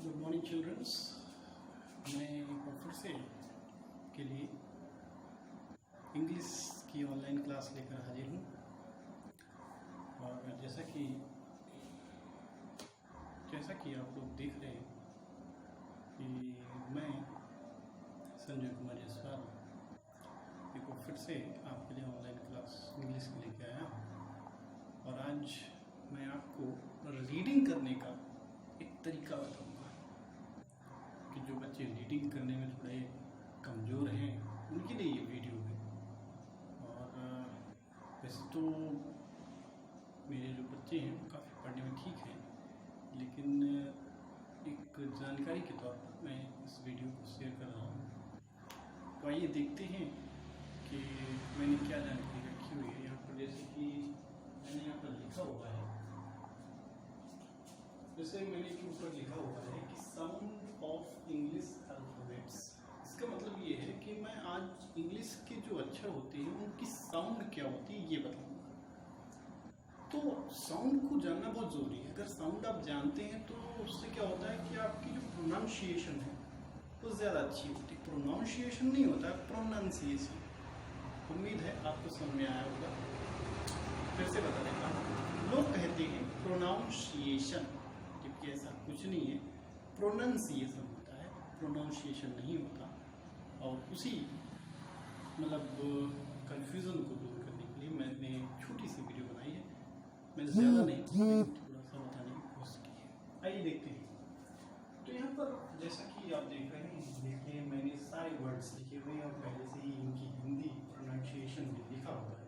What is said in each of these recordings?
Good morning children's. मैं एक बार फिर से के लिए इंग्लिश की ऑनलाइन क्लास लेकर हाजिर हूँ। और जैसा कि आप लोग देख रहे हैं कि मैं संजय कुमार जायसवाल एक बार फिर से आपके लिए ऑनलाइन क्लास इंग्लिश की लेके आया हूँ। और आज मैं आपको रीडिंग करने का एक तरीका बताऊंगा कि जो बच्चे रीडिंग करने में थोड़े कमज़ोर हैं उनके लिए ये वीडियो है। और वैसे तो मेरे जो बच्चे हैं वो काफ़ी पढ़ने में ठीक हैं, लेकिन एक जानकारी के तौर पर मैं इस वीडियो को शेयर कर रहा हूँ। तो आइए देखते हैं कि मैंने क्या जानकारी रखी हुई है यहाँ पर। जैसे कि मैंने यहाँ पर लिखा हुआ है, जैसे मैंने के ऊपर लिखा हुआ है कि साउंड ऑफ इंग्लिश अल्फाबेट्स। इसका मतलब ये है कि मैं आज इंग्लिश के जो अक्षर होते हैं उनकी साउंड क्या होती है ये बताऊंगा। तो साउंड को जानना बहुत ज़रूरी है। अगर साउंड आप जानते हैं तो उससे क्या होता है कि आपकी जो प्रोनाउंसिएशन है वो ज़्यादा अच्छी होती है। प्रोनाउंसिएशन नहीं होता है, प्रोनाउंसिएशन। उम्मीद है आपको समझ में आया होगा। फिर से बता देता हूँ। लोग कहते हैं प्रोनाउंसिएशन, जबकि ऐसा कुछ नहीं है। प्रोनाउंसिएशन होता है, प्रोनाउंसिएशन नहीं होता। और उसी कंफ्यूजन को दूर करने के लिए मैंने छोटी सी वीडियो बनाई है। मैं ज़्यादा नहीं, थोड़ा सा बताने की कोशिश की है। आइए देखते हैं। तो यहाँ पर जैसा कि आप देख रहे हैं, देखिए मैंने सारे वर्ड्स लिखे हुए हैं और पहले से ही इनकी हिंदी प्रोनाउंसिएशन भी लिखा हुआ है।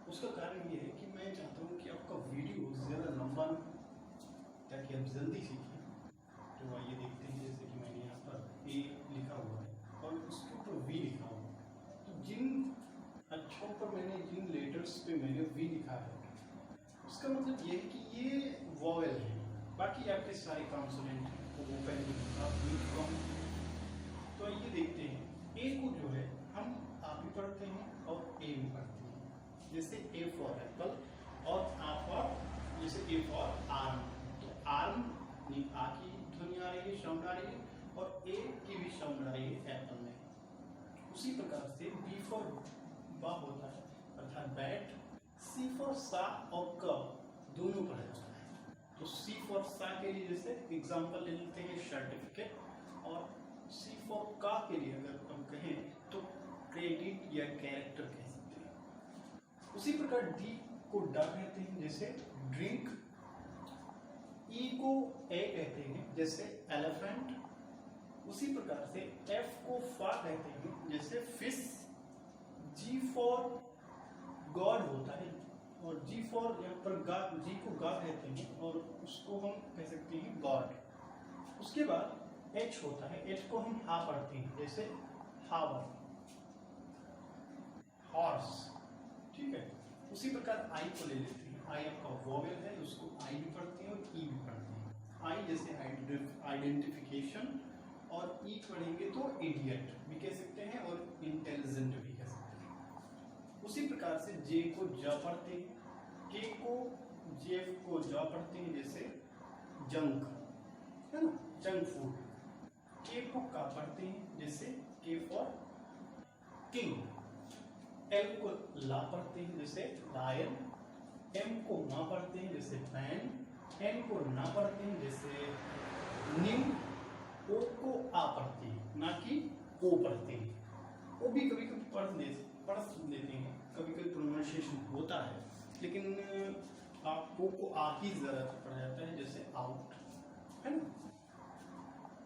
उसका कारण ये है कि मैं चाहता हूँ कि आपका वीडियो ज़्यादा लंबा न हो, ताकि आप जल्दी सीखें। तो आइए देखते हैं। जैसे कि मैंने यहाँ पर ए लिखा हुआ है और उसके ऊपर वी लिखा हुआ है। तो जिन अक्षरों पर मैंने, जिन लेटर्स पे मैंने वी लिखा है, उसका मतलब ये है कि ये वॉवेल है। बाकी आपके सारे कॉन्सोनेंट हैं वो वोवेल नहीं। तो आइए देखते हैं। ए को जो है हम आ भी पढ़ते हैं और ए भी पढ़ते हैं। जैसे ए फॉर एप्पल और आ फॉर, जैसे ए फॉर आर्म। तो आर्म नहीं, आ की ध्वनि आ रही है, साउंड आ रही है, और ए की भी साउंड आ रही है एप्पल में। उसी प्रकार से बी फॉर बा होता है, अर्थात बैट। सी फॉर सा और क दोनों पढ़ा जाता है। तो सी फॉर सा के लिए जैसे एग्जांपल ले लेते हैं सर्टिफिकेट, और सी फॉर का के लिए अगर हम कहें तो क्रेडिट या कैरेक्टर कह सकते हैं। उसी प्रकार डी को डा कहते हैं, जैसे ड्रिंक। ई को ए कहते हैं, जैसे एलिफेंट। उसी प्रकार से एफ को फा कहते हैं, जैसे फिश। जी फॉर गॉड होता है, और जी फॉर यहाँ पर गा, जी को गा कहते हैं और उसको हम कह सकते हैं गॉड। उसके बाद एच होता है, एच को हम हा पढ़ते हैं, जैसे हावर, हॉर्स। ठीक है। उसी प्रकार आई को ले लेते हैं। आई आपका वोवेल है, उसको आई भी पढ़ते हैं और ई भी पढ़ते हैं। आई जैसे आइडेंटिफिकेशन, और ई पढ़ेंगे तो इडियट भी कह सकते हैं और इंटेलिजेंट भी कह सकते हैं। उसी प्रकार से जे को ज पढ़ते हैं, के को जेफ को ज पढ़ते हैं, जैसे जंक है ना, जंक फूड। के को का पढ़ते हैं, जैसे के फॉर किंग। एल को ला पढ़ते हैं, जैसे लायन। एम को मा पढ़ते हैं, जैसे मैन। एन को ना पढ़ते हैं, जैसे न्यू। ओ को आ पढ़ते हैं, ना कि ओ पढ़ते हैं। ओ भी कभी कभी पढ़ लेते हैं, कभी कभी प्रोनाउंसिएशन होता है, लेकिन आप ओ को आ ही जरूरत पड़ जाता है, जैसे आउट है ना।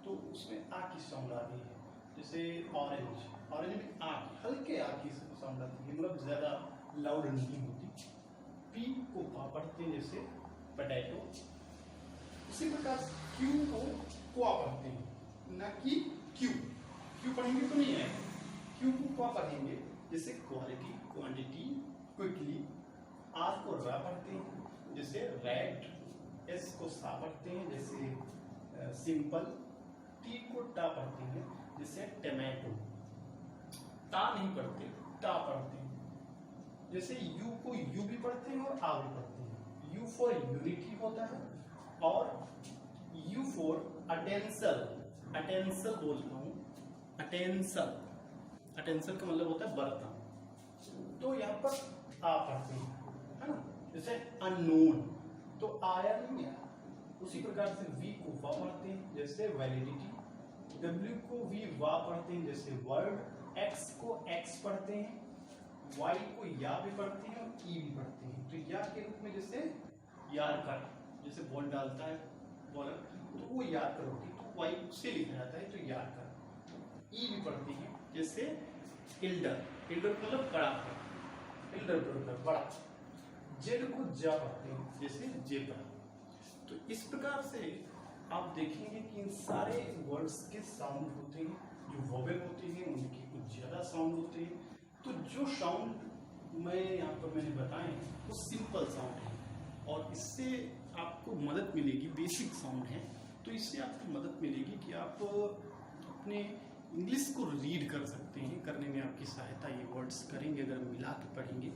तो उसमें आ की साउंड आ रही है, जैसे ऑरेंज। ऑरेंज में आ की, हल्के आ की साउंड आती है, मतलब ज्यादा लाउड नहीं होती। पी को पा पढ़ते हैं, जैसे पोटैटो। उसी प्रकार क्यू को क्वा पढ़ते हैं, ना कि क्यू। क्यू पढ़ेंगे तो नहीं आएगा, क्यू को क्वा पढ़ेंगे, जैसे क्वालिटी, क्वांटिटी, क्विकली। आर को रा पढ़ते हैं, जैसे रेड। एस को सा पढ़ते हैं, जैसे सिंपल। टी को टा पढ़ते हैं, जैसे टमाटो। ता नहीं पढ़ते, टा पढ़ते हैं। जैसे यू को यू भी पढ़ते हैं और आ भी पढ़ते हैं। यू फॉर यूनिटी होता है, और यू फॉर अटेंसल, अटेंसल बोलता हूँ, अटेंसल, अटेंसल का मतलब होता है बर्तन। तो यहाँ पर आ पढ़ते हैं, है ना, जैसे अननोन, तो आया नहीं आया। उसी प्रकार से वी को वा पढ़ते हैं जैसे वैलिडिटी, डब्ल्यू को वी वा पढ़ते हैं जैसे वर्ड, एक्स को एक्स पढ़ते हैं, वाई को या भी पढ़ते हैं और ई भी पढ़ते हैं। तो या के रूप में जैसे यार कर, जैसे बॉल डालता है बॉलर तो वो यार कर होती है, तो वाई से लिखा जाता है तो यार कर। ई भी पढ़ते हैं जैसे इल्डर, इल्डर मतलब बड़ा, इल्डर बड़ा। जेड को जा पढ़ते हैं जैसे जेब्रा। तो इस प्रकार से आप देखेंगे कि इन सारे वर्ड्स के साउंड होते हैं, जो वोवेल होते हैं उनके कुछ ज्यादा साउंड होते हैं। तो जो साउंड मैं यहाँ पर मैंने बताए वो सिंपल साउंड है और इससे आपको मदद मिलेगी, बेसिक साउंड है, तो इससे आपको मदद मिलेगी कि आप अपने इंग्लिश को रीड कर सकते हैं। करने में आपकी सहायता ये वर्ड्स करेंगे अगर मिला के पढ़ेंगे।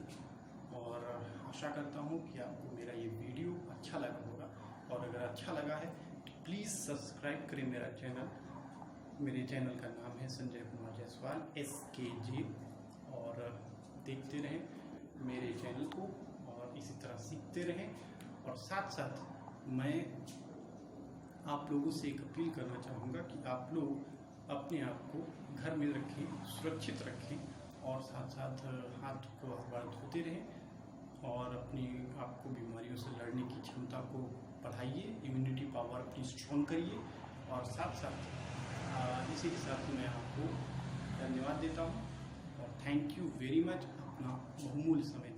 और आशा करता हूँ कि आपको मेरा ये वीडियो अच्छा लगा होगा, और अगर अच्छा लगा है तो प्लीज़ सब्सक्राइब करें मेरा चैनल। मेरे चैनल का नाम है संजय कुमार जायसवाल SKJ, और देखते रहें मेरे चैनल को और इसी तरह सीखते रहें। और साथ साथ मैं आप लोगों से एक अपील करना चाहूँगा कि आप लोग अपने आप को घर में रखें, सुरक्षित रखें, और साथ साथ हाथ को बार धोते रहें और अपनी आपको बीमारियों से लड़ने की क्षमता को बढ़ाइए, इम्यूनिटी पावर अपनी स्ट्रॉन्ग करिए। और साथ साथ इसी के साथ मैं आपको धन्यवाद देता हूँ और थैंक यू वेरी मच अपना बहुमूल्य समय